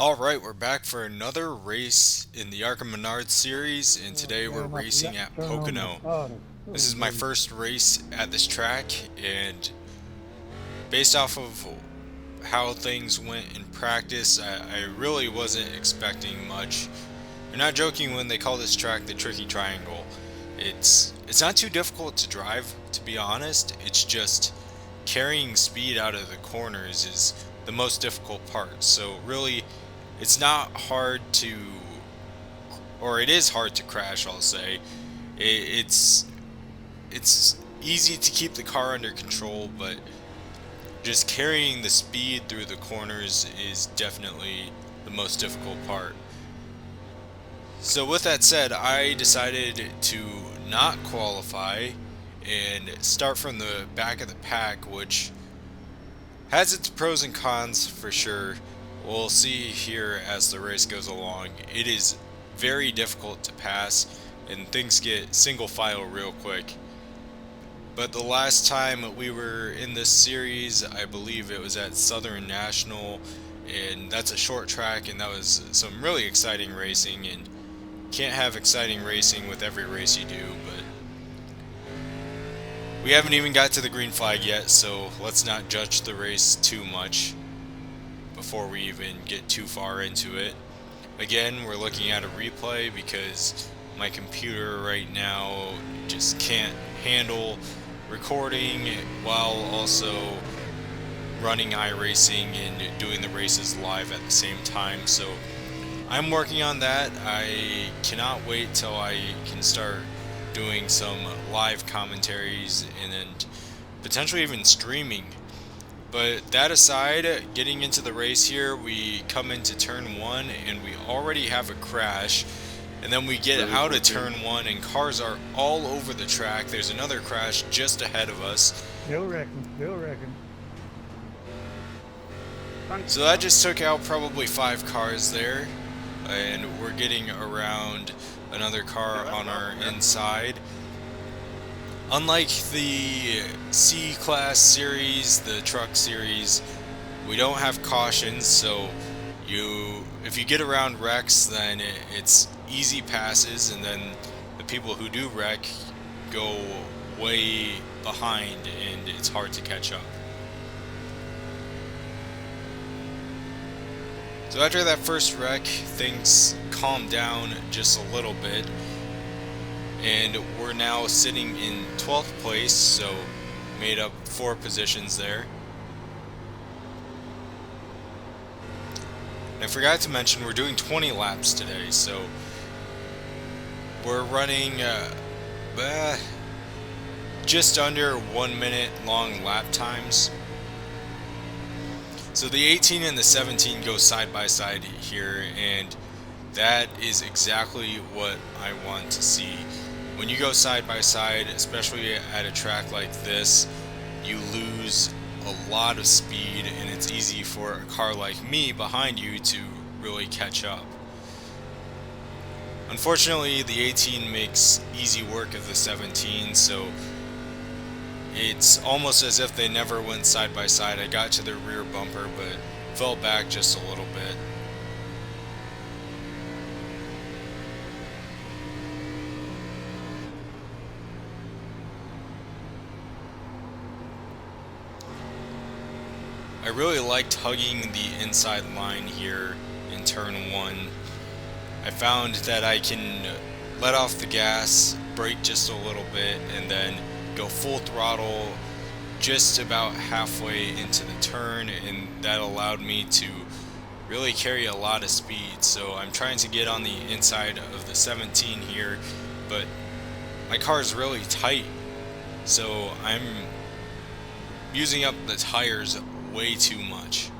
Alright, we're back for another race in the ARCA Menards series, and today we're Damn, I forgot racing to at turn on my Pocono. starter. This Oh, is my wait. first race at this track, and based off of how things went in practice, I really wasn't expecting much. You're not joking when they call this track the Tricky Triangle. It's not too difficult to drive, to be honest. It's just carrying speed out of the corners is the most difficult part. So really, it's not hard to, or it is hard to crash, I'll say. It's easy to keep the car under control, but just carrying the speed through the corners is definitely the most difficult part. So with that said, I decided to not qualify and start from the back of the pack, which has its pros and cons for sure. We'll see here as the race goes along. It is very difficult to pass, and things get single file real quick. But the last time we were in this series, I believe it was at Southern National, and that's a short track, and that was some really exciting racing. And can't have exciting racing with every race you do, but we haven't even got to the green flag yet, so let's not judge the race too much before we even get too far into it. Again, we're looking at a replay because my computer right now just can't handle recording while also running iRacing and doing the races live at the same time. So I'm working on that. I cannot wait till I can start doing some live commentaries and then potentially even streaming. But that aside, getting into the race here, we come into turn one and we already have a crash. And then we get out of turn one and cars are all over the track. There's another crash just ahead of us. Still wrecking, still wrecking. So that just took out probably 5 cars there. And we're getting around another car on our inside. Unlike the C-Class series, the truck series, we don't have cautions, so if you get around wrecks, then it's easy passes, and then the people who do wreck go way behind, and it's hard to catch up. So after that first wreck, things calmed down just a little bit, and we're now sitting in 12th place, so made up 4 positions there. And I forgot to mention we're doing 20 laps today, so we're running just under 1 minute long lap times. So the 18 and the 17 go side by side here, and that is exactly what I want to see. When you go side by side, especially at a track like this, you lose a lot of speed, and it's easy for a car like me behind you to really catch up. Unfortunately, the 18 makes easy work of the 17, so it's almost as if they never went side by side. I got to the rear bumper, but fell back just a little bit. I really liked hugging the inside line here in turn one. I found that I can let off the gas, brake just a little bit, and then go full throttle just about halfway into the turn, and that allowed me to really carry a lot of speed. So I'm trying to get on the inside of the 17 here, but my car is really tight, so I'm using up the tires way too much.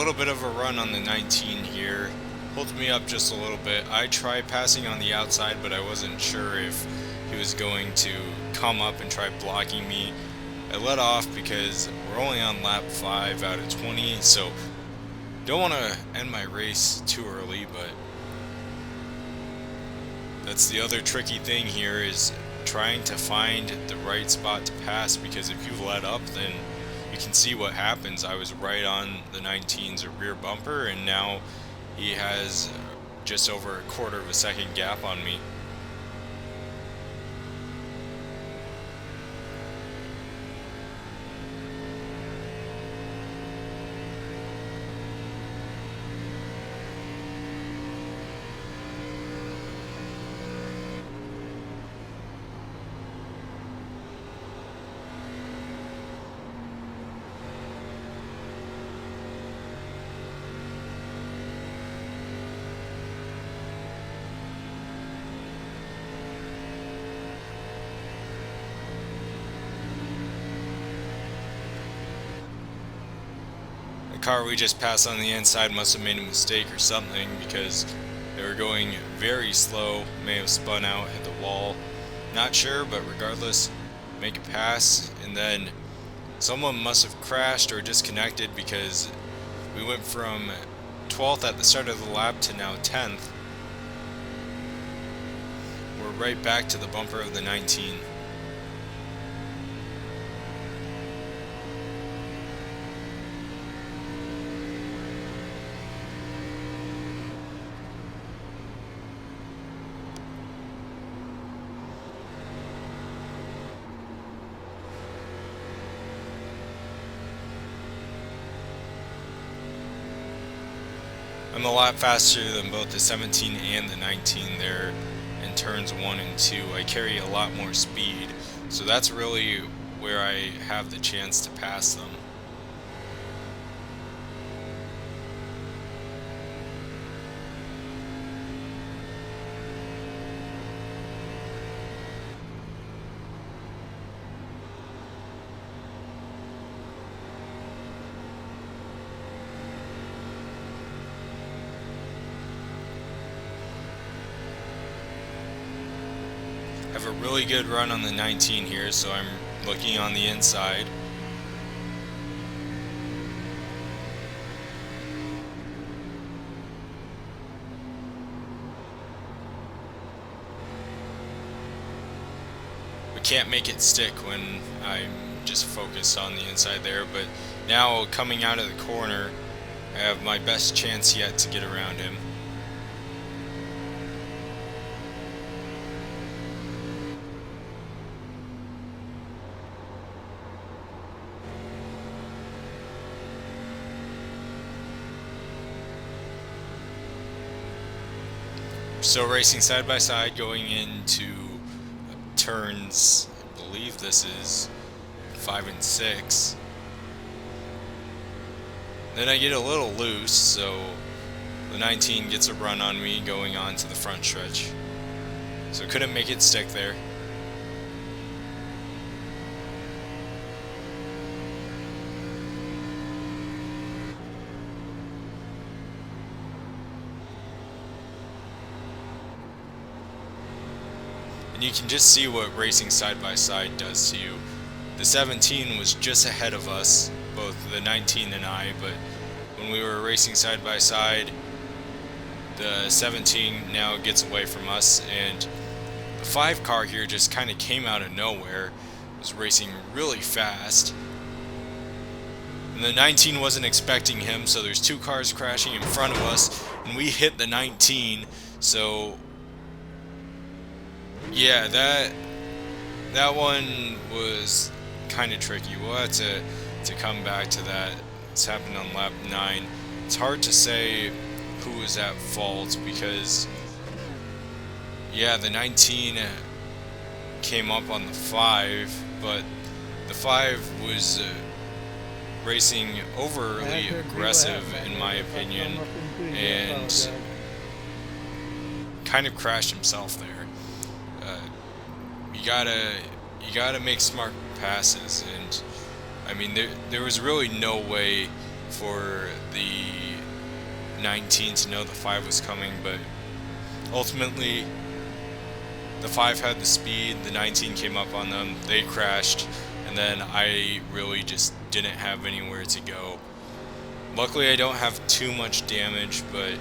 little bit of a run on the 19 here. Holds me up just a little bit. I tried passing on the outside, but I wasn't sure if he was going to come up and try blocking me. I let off because we're only on lap 5 out of 20, so don't want to end my race too early, but that's the other tricky thing here, is trying to find the right spot to pass, because if you let up, then you can see what happens. I was right on the 19's rear bumper, and now he has just over a quarter of a second gap on me. The car we just passed on the inside must have made a mistake or something, because they were going very slow, may have spun out, hit the wall. Not sure, but regardless, make a pass, and then someone must have crashed or disconnected, because we went from 12th at the start of the lap to now 10th. We're right back to the bumper of the 19. I'm a lot faster than both the 17 and the 19 there in turns 1 and 2. I carry a lot more speed, so that's really where I have the chance to pass them. Have a really good run on the 19 here, so I'm looking on the inside. We can't make it stick when I'm just focused on the inside there, but now coming out of the corner, I have my best chance yet to get around him. Still racing side by side, going into turns, I believe this is 5 and 6. Then I get a little loose, so the 19 gets a run on me going on to the front stretch. So couldn't make it stick there. And you can just see what racing side by side does to you. The 17 was just ahead of us, both the 19 and I, but when we were racing side by side, the 17 now gets away from us, and the 5 car here just kind of came out of nowhere. It was racing really fast. And the 19 wasn't expecting him, so there's 2 cars crashing in front of us, and we hit the 19, so yeah, that one was kind of tricky. We'll have to come back to that. It's happened on lap 9. It's hard to say who was at fault, because yeah, the 19 came up on the 5, but the 5 was racing overly aggressive in my opinion, and kind of crashed himself there. You gotta make smart passes, and I mean there was really no way for the 19 to know the 5 was coming, but ultimately the 5 had the speed, the 19 came up on them, they crashed, and then I really just didn't have anywhere to go. Luckily I don't have too much damage, but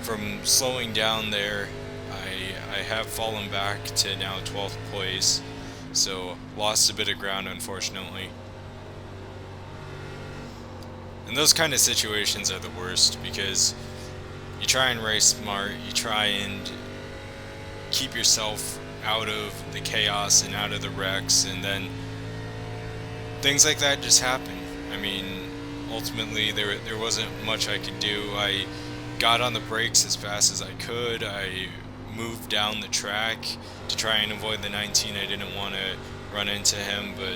from slowing down there, I have fallen back to now 12th place, so lost a bit of ground unfortunately. And those kind of situations are the worst, because you try and race smart, you try and keep yourself out of the chaos and out of the wrecks, and then things like that just happen. I mean, ultimately there wasn't much I could do. I got on the brakes as fast as I could. I moved down the track to try and avoid the 19. I didn't want to run into him, but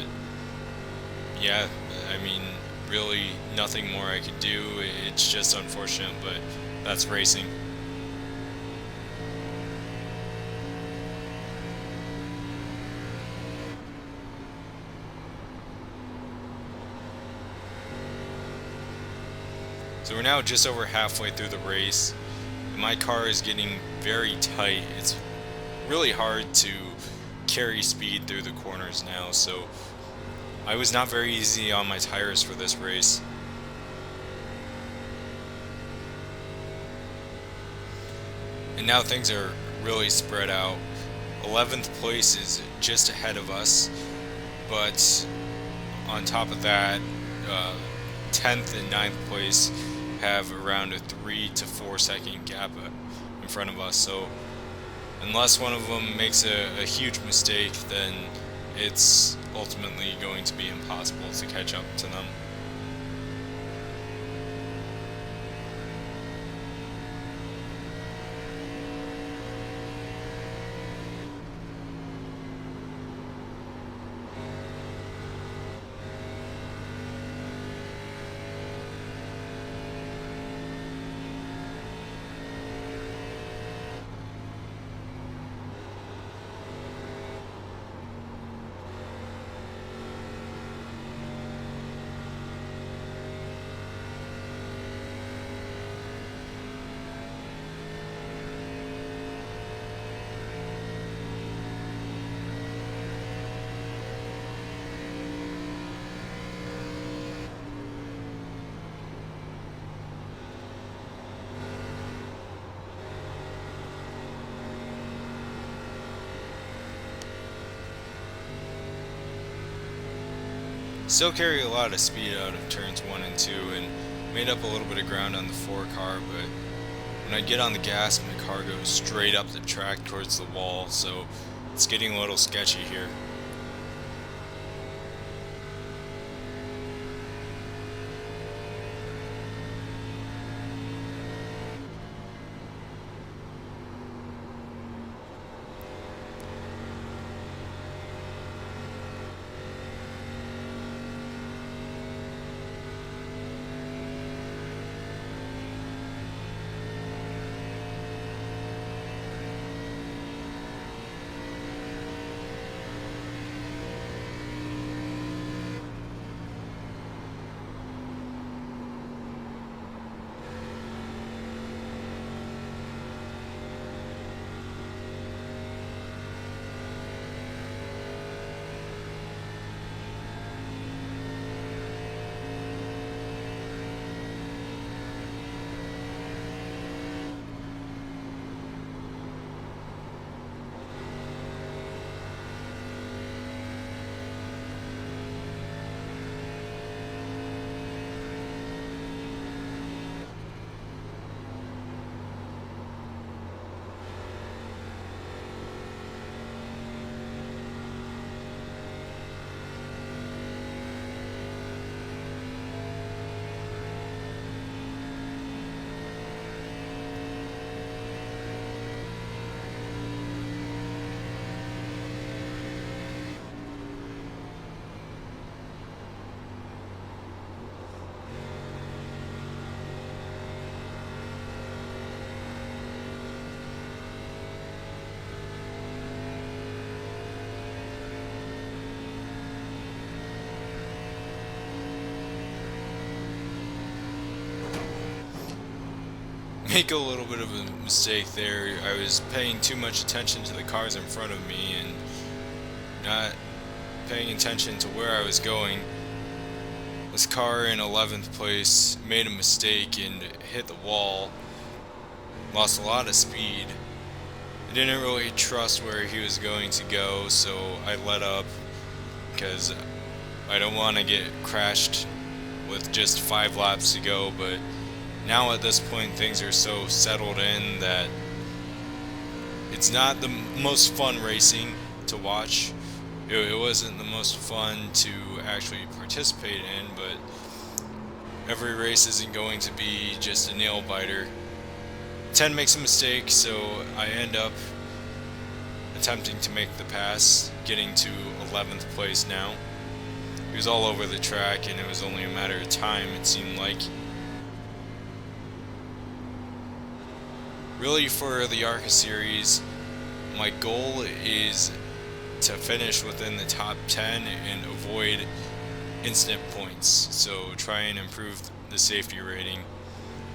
yeah, I mean, really nothing more I could do. It's just unfortunate, but that's racing. So we're now just over halfway through the race. My car is getting very tight. It's really hard to carry speed through the corners now, so I was not very easy on my tires for this race. And now things are really spread out. 11th place is just ahead of us, but on top of that, 10th and 9th place have around a 3 to 4 second gap in front of us. So unless one of them makes a huge mistake, then it's ultimately going to be impossible to catch up to them. Still carry a lot of speed out of turns 1 and 2 and made up a little bit of ground on the 4 car, but when I get on the gas, my car goes straight up the track towards the wall, so it's getting a little sketchy here. make a little bit of a mistake there. I was paying too much attention to the cars in front of me and not paying attention to where I was going. This car in 11th place made a mistake and hit the wall, lost a lot of speed. I didn't really trust where he was going to go, so I let up because I don't want to get crashed with just 5 laps to go. But now at this point things are so settled in that it's not the most fun racing to watch. It wasn't the most fun to actually participate in, but every race isn't going to be just a nail biter. 10 makes a mistake, so I end up attempting to make the pass, getting to 11th place now. He was all over the track, and it was only a matter of time, it seemed like. Really, for the ARCA series, my goal is to finish within the top 10 and avoid instant points, so try and improve the safety rating.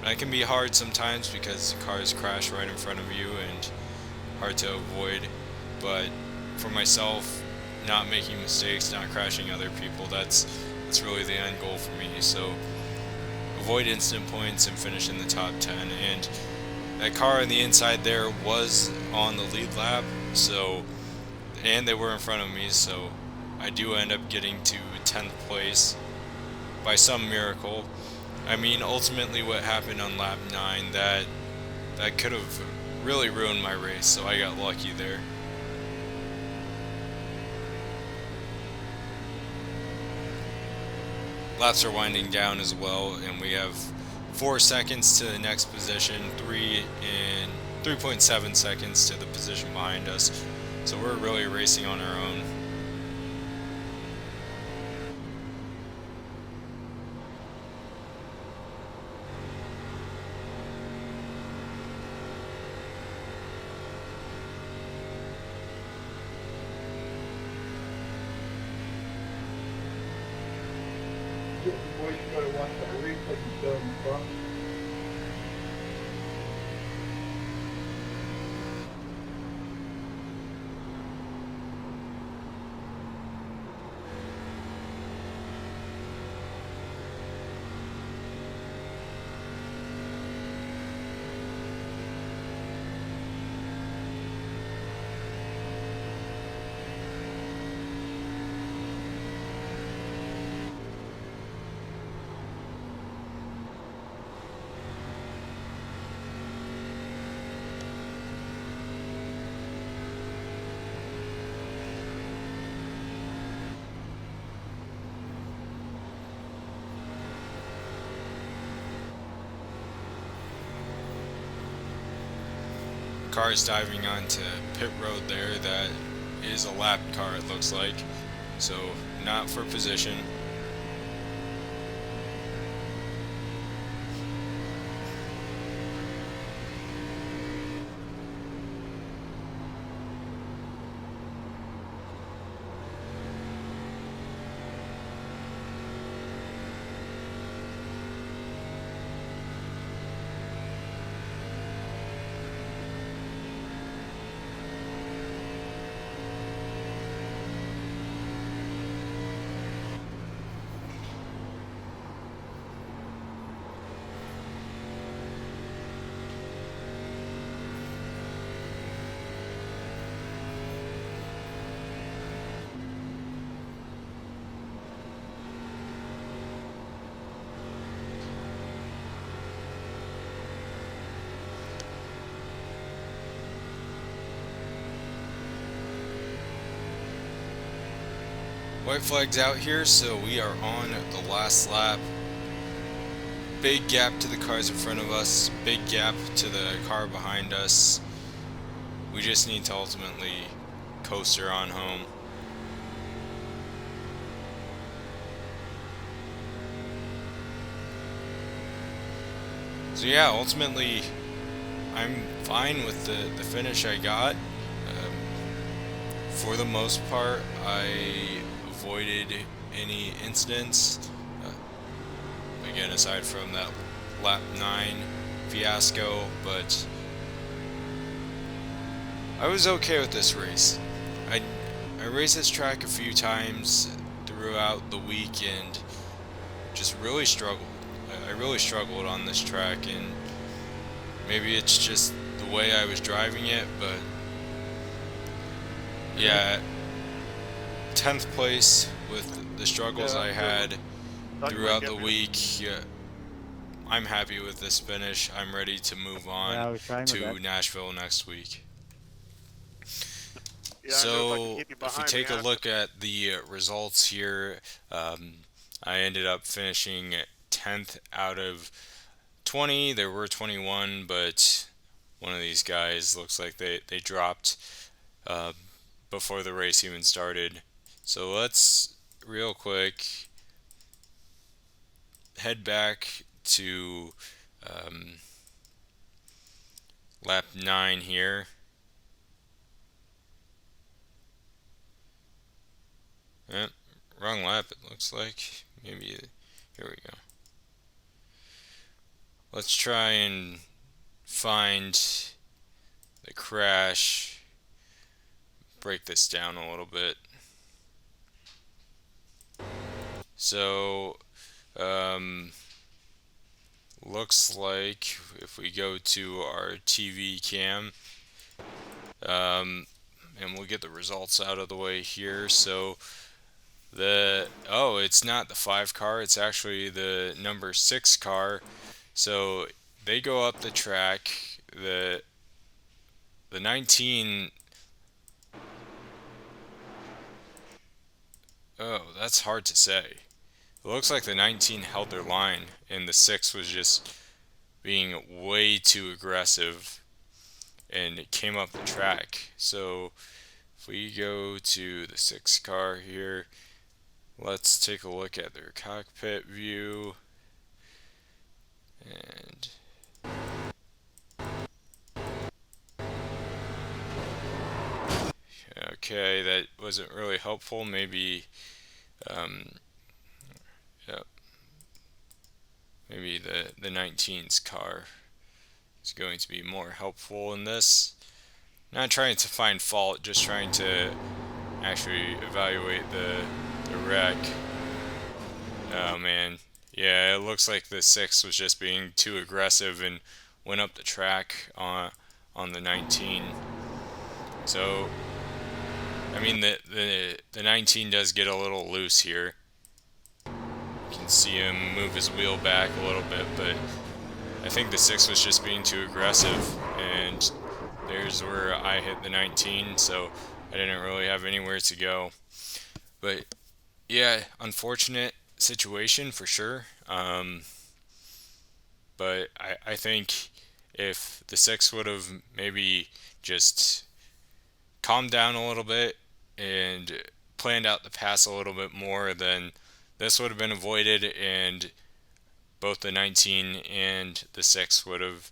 That can be hard sometimes because cars crash right in front of you and hard to avoid, but for myself, not making mistakes, not crashing other people, that's really the end goal for me. So avoid instant points and finish in the top 10. And that car on the inside there was on the lead lap, so, and they were in front of me, so I do end up getting to 10th place by some miracle. I mean, ultimately what happened on lap 9, that could have really ruined my race, so I got lucky there. Laps are winding down as well, and we have 4 seconds to the next position, 3.7 seconds to the position behind us. So we're really racing on our own. Boys, you gotta watch that replay you go in front. Cars diving onto pit road there. That is a lap car, it looks like, so not for position. White flag's out here, so we are on the last lap. Big gap to the cars in front of us, big gap to the car behind us. We just need to ultimately coast her on home. So yeah, ultimately I'm fine with the finish I got. For the most part, I avoided any incidents. Again, aside from that lap 9 fiasco, but I was okay with this race. I I raced this track a few times throughout the week and just really struggled. I really struggled on this track, and maybe it's just the way I was driving it, but yeah, 10th place with the struggles Yeah, I so had thought you might throughout get the me. week. Yeah, I'm happy with this finish. I'm ready to move Yeah, on I was trying with that. to Nashville next week. Yeah, I knew if I could So, keep you if we behind me, take a look at the results here, I ended up finishing 10th out of 20. There were 21, but one of these guys looks like they dropped uh, before the race even started. So, let's real quick head back to um, lap 9 here. Eh, wrong lap, it looks like. Maybe, here we go. Let's try and find the crash. Break this down a little bit. So, um, looks like if we go to our TV cam, um, and we'll get the results out of the way here. So, it's not the 5 car, it's actually the number 6 car. So, they go up the track. The 19. Oh, that's hard to say. It looks like the 19 held their line, and the 6 was just being way too aggressive, and it came up the track. So if we go to the 6 car here, let's take a look at their cockpit view. And okay, that wasn't really helpful. Maybe, um, yeah, maybe the 19's car is going to be more helpful in this. Not trying to find fault, just trying to actually evaluate the wreck. Oh man, yeah, it looks like the 6 was just being too aggressive and went up the track on the 19. So I mean the 19 does get a little loose here. You can see him move his wheel back a little bit, but I think the 6 was just being too aggressive, and there's where I hit the 19, so I didn't really have anywhere to go. But yeah, unfortunate situation for sure. But I think if the 6 would have maybe just calmed down a little bit and planned out the pass a little bit more, then this would have been avoided, and both the 19 and the 6 would have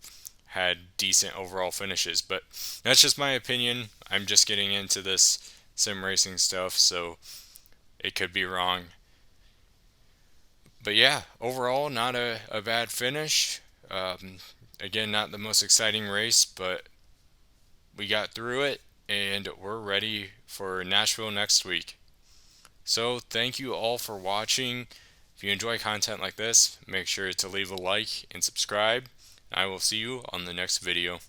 had decent overall finishes. But that's just my opinion. I'm just getting into this sim racing stuff, so it could be wrong. But yeah, overall, not a bad finish. Again, not the most exciting race, but we got through it, and we're ready for Nashville next week. So, thank you all for watching. If you enjoy content like this, make sure to leave a like and subscribe. I will see you on the next video.